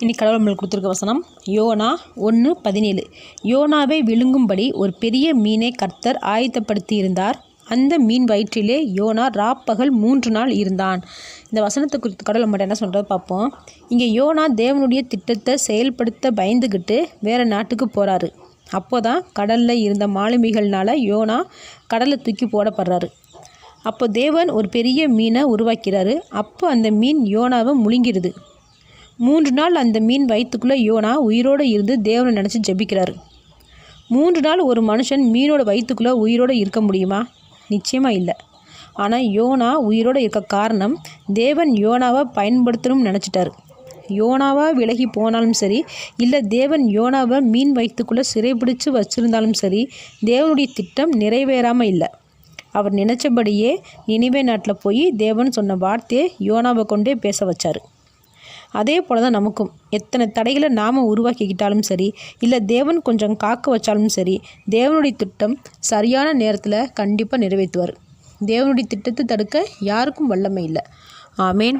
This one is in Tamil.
இன்னைக்கு கடவுள் நம்மளுக்கு கொடுத்துருக்க வசனம் யோனா 1:17. யோனாவை விழுங்கும்படி ஒரு பெரிய மீனை கர்த்தர் ஆயத்தப்படுத்தி இருந்தார். அந்த மீன் வயிற்றிலே யோனா ராப்பகல் 3 நாள் இருந்தான். இந்த வசனத்தை குறித்து கடவுள் நம்மகிட்ட என்ன சொல்கிறது பார்ப்போம். இங்கே யோனா தேவனுடைய திட்டத்தை செயல்படுத்த பயந்துக்கிட்டு வேறு நாட்டுக்கு போகிறாரு. அப்போ தான் கடலில் இருந்த மாலுமிகள்னால யோனா கடலில் தூக்கி போடப்படுறாரு. அப்போ தேவன் ஒரு பெரிய மீனை உருவாக்கிறாரு. அப்போ அந்த மீன் யோனாவை முழுங்கிடுது. 3 நாள் அந்த மீன் வயிற்றுக்குள்ளே யோனா உயிரோடு இருந்து தேவனை நினச்சி ஜெபிக்கிறாரு. 3 நாள் ஒரு மனுஷன் மீனோட வயிற்றுக்குள்ளே உயிரோடு இருக்க முடியுமா? நிச்சயமாக இல்லை. ஆனால் யோனா உயிரோடு இருக்க காரணம் தேவன் யோனாவை பயன்படுத்தணும்னு நினச்சிட்டாரு. யோனாவாக விலகி போனாலும் சரி, இல்லை தேவன் யோனாவை மீன் வயிற்றுக்குள்ளே சிறைப்பிடிச்சு வச்சுருந்தாலும் சரி, தேவனுடைய திட்டம் நிறைவேறாமல் இல்லை. அவர் நினச்சபடியே நினிவே நாட்டில் போய் தேவன் சொன்ன வார்த்தையை யோனாவை கொண்டே பேச வச்சார். அதே போல் தான் நமக்கும் எத்தனை தடைகளை நாம் உருவாக்கிக்கிட்டாலும் சரி, இல்லை தேவன் கொஞ்சம் காக்க வச்சாலும் சரி, தேவனுடைய திட்டம் சரியான நேரத்தில் கண்டிப்பாக நிறைவேற்றுவார். தேவனுடைய திட்டத்தை தடுக்க யாருக்கும் வல்லமை இல்லை. ஆமேன்.